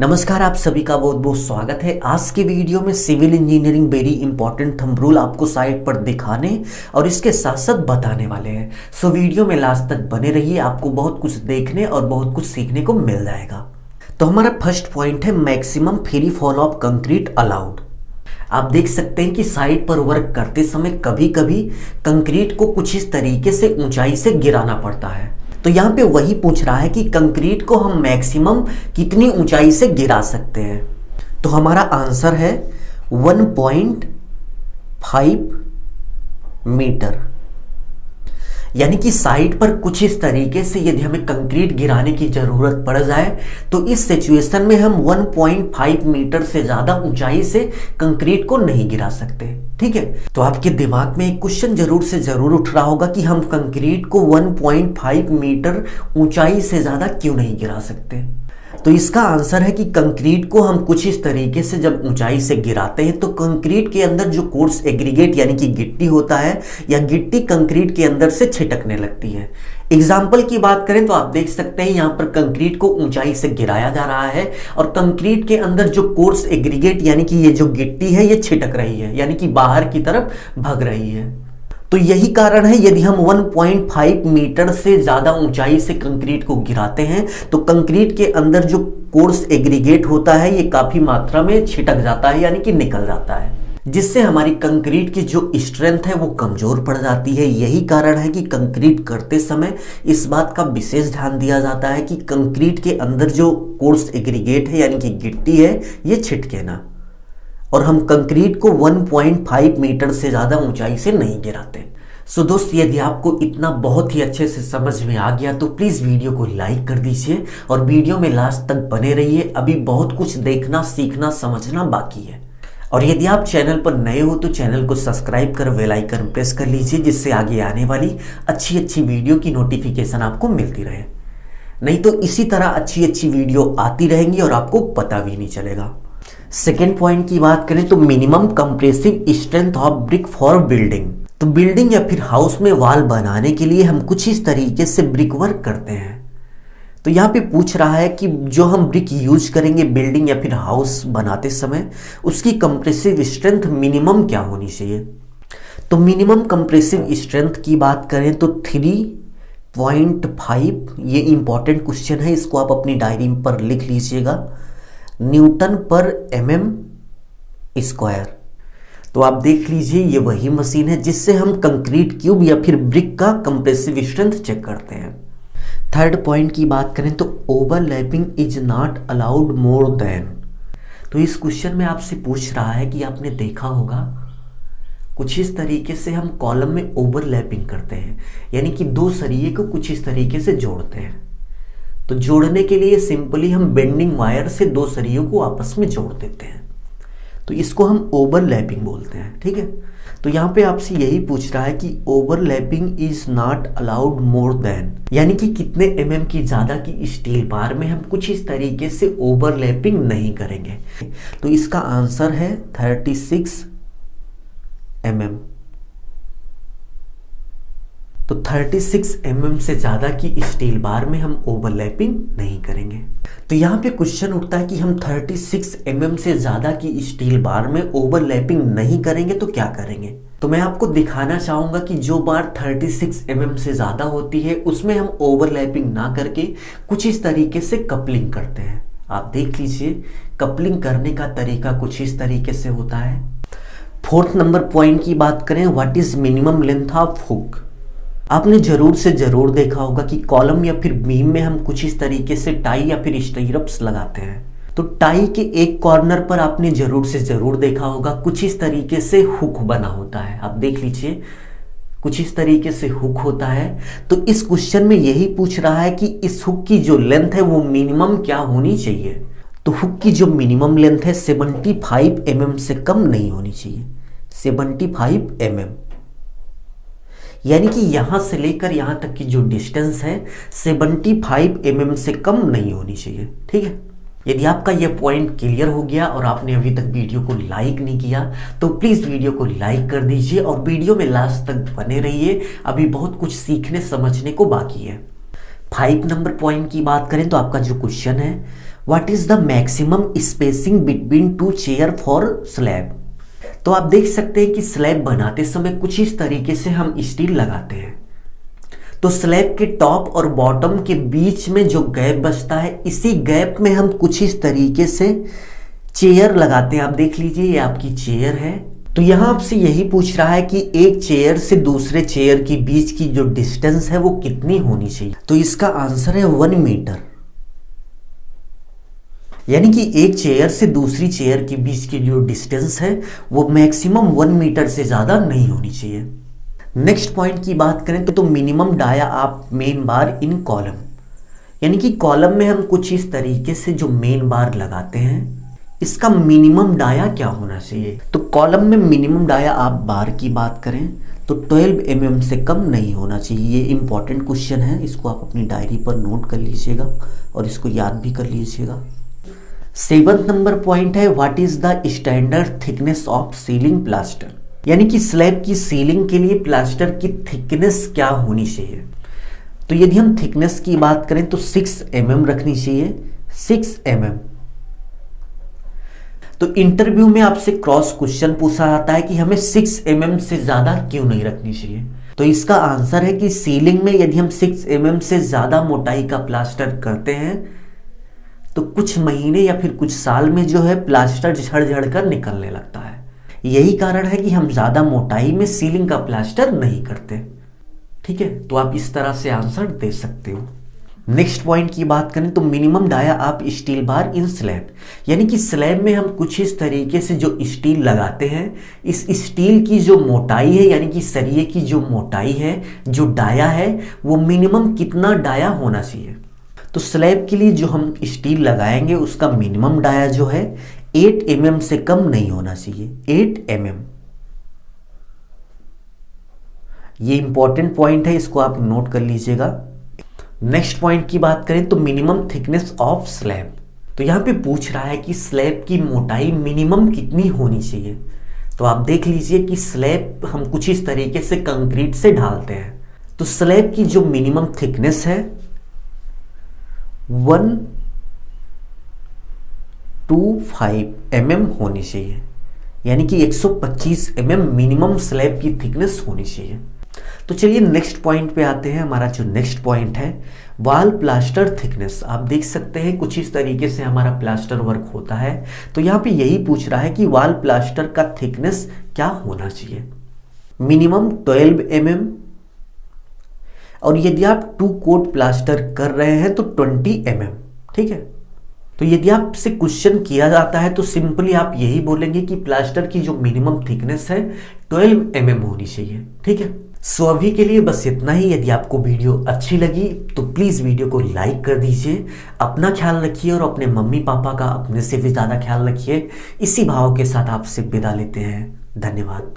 नमस्कार, आप सभी का बहुत बहुत स्वागत है। आज के वीडियो में civil engineering very important thumb rule आपको साइट पर दिखाने और इसके साथ साथ बताने वाले हैं। सो वीडियो में लास्ट तक बने रहिए, आपको बहुत कुछ देखने और बहुत कुछ सीखने को मिल जाएगा। तो हमारा फर्स्ट पॉइंट है maximum free fall of concrete allowed. आप देख सकते हैं कि साइट पर वर्क करते समय कभी कभी कंक्रीट को कुछ इस तरीके से ऊंचाई से गिराना पड़ता है। तो यहाँ पे वही पूछ रहा है कि कंक्रीट को हम मैक्सिमम कितनी ऊंचाई से गिरा सकते हैं। तो हमारा आंसर है 1.5 मीटर। यानी कि साइट पर कुछ इस तरीके से यदि हमें कंक्रीट गिराने की जरूरत पड़ जाए तो इस सिचुएशन में हम 1.5 मीटर से ज्यादा ऊंचाई से कंक्रीट को नहीं गिरा सकते। ठीक है, तो आपके दिमाग में एक क्वेश्चन जरूर से जरूर उठ रहा होगा कि हम कंक्रीट को 1.5 मीटर ऊंचाई से ज्यादा क्यों नहीं गिरा सकते। तो इसका आंसर है कि कंक्रीट को हम कुछ इस तरीके से जब ऊंचाई से गिराते हैं तो कंक्रीट के अंदर जो कोर्स एग्रीगेट यानी कि गिट्टी होता है या गिट्टी कंक्रीट के अंदर से छिटकने लगती है। एग्जाम्पल की बात करें तो आप देख सकते हैं यहाँ पर कंक्रीट को ऊंचाई से गिराया जा रहा है और कंक्रीट के अंदर जो कोर्स एग्रीगेट यानी कि ये जो गिट्टी है ये छिटक रही है, यानी कि बाहर की तरफ भग रही है। तो यही कारण है यदि हम 1.5 मीटर से ज्यादा ऊंचाई से कंक्रीट को गिराते हैं तो कंक्रीट के अंदर जो कोर्स एग्रीगेट होता है ये काफी मात्रा में छिटक जाता है, यानी कि निकल जाता है, जिससे हमारी कंक्रीट की जो स्ट्रेंथ है वो कमजोर पड़ जाती है। यही कारण है कि कंक्रीट करते समय इस बात का विशेष ध्यान दिया जाता है कि कंक्रीट के अंदर जो कोर्स एग्रीगेट है यानी कि गिट्टी है ये छिटके ना, और हम कंक्रीट को 1.5 मीटर से ज़्यादा ऊंचाई से नहीं गिराते। सो दोस्त, यदि आपको इतना बहुत ही अच्छे से समझ में आ गया तो प्लीज़ वीडियो को लाइक कर दीजिए और वीडियो में लास्ट तक बने रहिए। अभी बहुत कुछ देखना, सीखना, समझना बाकी है। और यदि आप चैनल पर नए हो तो चैनल को सब्सक्राइब कर बेल आइकन प्रेस कर लीजिए, जिससे आगे आने वाली अच्छी अच्छी वीडियो की नोटिफिकेशन आपको मिलती रहे। नहीं तो इसी तरह अच्छी अच्छी वीडियो आती रहेंगी और आपको पता भी नहीं चलेगा। सेकेंड पॉइंट की बात करें तो minimum compressive strength of brick for building. तो बिल्डिंग या फिर हाउस में वॉल बनाने के लिए हम कुछ इस तरीके से ब्रिक वर्क करते हैं। तो यहाँ पे पूछ रहा है कि जो हम ब्रिक यूज करेंगे बिल्डिंग या फिर हाउस बनाते समय उसकी कंप्रेसिव स्ट्रेंथ मिनिमम क्या होनी चाहिए। तो मिनिमम कंप्रेसिव स्ट्रेंथ की बात करें तो 3.5, ये इंपॉर्टेंट क्वेश्चन है, इसको आप अपनी डायरी पर लिख लीजिएगा, न्यूटन पर mm स्क्वायर। तो आप देख लीजिए ये वही मशीन है जिससे हम कंक्रीट क्यूब या फिर ब्रिक का कंप्रेसिव स्ट्रेंथ चेक करते हैं। थर्ड पॉइंट की बात करें तो overlapping is not allowed more than. तो इस क्वेश्चन में आपसे पूछ रहा है कि आपने देखा होगा कुछ इस तरीके से हम कॉलम में ओवरलैपिंग करते हैं, यानी कि दो सरिये को कुछ इस तरीके से जोड़ते हैं। तो जोड़ने के लिए सिंपली हम बेंडिंग वायर से दो सरियों को आपस में जोड़ देते हैं, तो इसको हम ओवरलैपिंग बोलते हैं। ठीक है, तो यहाँ पे आपसे यही पूछ रहा है कि overlapping is not allowed more than, यानी कि कितने mm की ज्यादा की स्टील बार में हम कुछ इस तरीके से ओवरलैपिंग नहीं करेंगे। तो इसका आंसर है 36 mm। तो 36 mm से ज़्यादा की स्टील बार में हम ओवरलैपिंग नहीं करेंगे। तो यहाँ पे क्वेश्चन उठता है कि हम 36 mm से ज़्यादा की स्टील बार में ओवरलैपिंग नहीं करेंगे तो क्या करेंगे। तो मैं आपको दिखाना चाहूँगा कि जो बार 36 mm से ज़्यादा होती है उसमें हम ओवरलैपिंग ना करके कुछ इस तरीके से कपलिंग करते हैं। आप देख लीजिए कपलिंग करने का तरीका कुछ इस तरीके से होता है। फोर्थ नंबर पॉइंट की बात करें, what is minimum length of hook. आपने जरूर से जरूर देखा होगा कि कॉलम या फिर बीम में हम कुछ इस तरीके से टाई या फिर स्टीरअप्स लगाते हैं। तो टाई के एक कॉर्नर पर आपने जरूर से जरूर देखा होगा कुछ इस तरीके से हुक बना होता है। आप देख लीजिए कुछ इस तरीके से हुक होता है। तो इस क्वेश्चन में यही पूछ रहा है कि इस हुक की जो लेंथ है वो मिनिमम क्या होनी चाहिए। तो हुक की जो मिनिमम लेंथ है 75 mm से कम नहीं होनी चाहिए। 75 mm, यानी कि यहां से लेकर यहां तक की जो डिस्टेंस है 75 mm से कम नहीं होनी चाहिए। ठीक है, यदि आपका यह पॉइंट क्लियर हो गया और आपने अभी तक वीडियो को लाइक नहीं किया तो प्लीज़ वीडियो को लाइक कर दीजिए और वीडियो में लास्ट तक बने रहिए, अभी बहुत कुछ सीखने समझने को बाकी है। 5 नंबर पॉइंट की बात करें तो आपका जो क्वेश्चन है what is the maximum spacing between to cheer for slab. तो आप देख सकते हैं कि स्लैब बनाते समय कुछ इस तरीके से हम स्टील लगाते हैं। तो स्लैब के टॉप और बॉटम के बीच में जो गैप बचता है, इसी गैप में हम कुछ इस तरीके से चेयर लगाते हैं। आप देख लीजिए, ये आपकी चेयर है। तो यहां आपसे यही पूछ रहा है कि एक चेयर से दूसरे चेयर के बीच की जो डिस्टेंस है वो कितनी होनी चाहिए। तो इसका आंसर है 1 मीटर। यानी कि एक चेयर से दूसरी चेयर के बीच की जो डिस्टेंस है वो मैक्सिमम 1 मीटर से ज़्यादा नहीं होनी चाहिए। नेक्स्ट पॉइंट की बात करें तो मिनिमम डाया आप मेन बार इन कॉलम, यानी कि कॉलम में हम कुछ इस तरीके से जो मेन बार लगाते हैं, इसका मिनिमम डाया क्या होना चाहिए। तो कॉलम में मिनिमम डाया आप बार की बात करें तो 12 mm से कम नहीं होना चाहिए। ये इंपॉर्टेंट क्वेश्चन है, इसको आप अपनी डायरी पर नोट कर लीजिएगा और इसको याद भी कर लीजिएगा। 7th नंबर पॉइंट है, what is the standard thickness of ceiling plaster. यानी कि स्लैब की सीलिंग के लिए प्लास्टर की थिकनेस क्या होनी चाहिए। तो यदि हम थिकनेस की बात करें तो 6 mm रखनी चाहिए, 6 mm। तो इंटरव्यू में आपसे क्रॉस क्वेश्चन पूछा जाता है कि हमें 6 mm से ज्यादा क्यों नहीं रखनी चाहिए। तो इसका आंसर है कि सीलिंग में यदि हम 6 mm से ज्यादा मोटाई का प्लास्टर करते हैं तो कुछ महीने या फिर कुछ साल में जो है प्लास्टर झड़ कर निकलने लगता है। यही कारण है कि हम ज्यादा मोटाई में सीलिंग का प्लास्टर नहीं करते। ठीक है, तो आप इस तरह से आंसर दे सकते हो। नेक्स्ट पॉइंट की बात करें तो मिनिमम डाया आप स्टील बार इन स्लैब, यानी कि स्लैब में हम कुछ इस तरीके से जो स्टील लगाते हैं, इस स्टील की जो मोटाई है यानी कि सरिये की जो मोटाई है, जो डाया है, वो मिनिमम कितना डाया होना चाहिए। तो स्लैब के लिए जो हम स्टील लगाएंगे उसका मिनिमम डाया जो है 8 mm से कम नहीं होना चाहिए, 8 mm। ये इंपॉर्टेंट पॉइंट है, इसको आप नोट कर लीजिएगा। नेक्स्ट पॉइंट की बात करें तो मिनिमम थिकनेस ऑफ स्लैब। तो यहां पे पूछ रहा है कि स्लैब की मोटाई मिनिमम कितनी होनी चाहिए। तो आप देख लीजिए कि स्लैब हम कुछ इस तरीके से कंक्रीट से ढालते हैं। तो स्लैब की जो मिनिमम थिकनेस है 125 mm होनी चाहिए, यानी कि 125 mm मिनिमम स्लैब की थिकनेस होनी चाहिए। तो चलिए नेक्स्ट पॉइंट पे आते हैं। हमारा जो नेक्स्ट पॉइंट है वॉल प्लास्टर थिकनेस। आप देख सकते हैं कुछ इस तरीके से हमारा प्लास्टर वर्क होता है। तो यहाँ पे यही पूछ रहा है कि वॉल प्लास्टर का थिकनेस क्या होना चाहिए। मिनिमम 12 mm, और यदि आप 2 कोट प्लास्टर कर रहे हैं तो 20 mm। ठीक है, तो यदि आपसे क्वेश्चन किया जाता है तो सिंपली आप यही बोलेंगे कि प्लास्टर की जो मिनिमम थिकनेस है 12 mm होनी चाहिए। ठीक है, सो अभी के लिए बस इतना ही। यदि आपको वीडियो अच्छी लगी तो प्लीज़ वीडियो को लाइक कर दीजिए। अपना ख्याल रखिए और अपने मम्मी पापा का अपने से भी ज़्यादा ख्याल रखिए। इसी भाव के साथ आपसे विदा लेते हैं। धन्यवाद।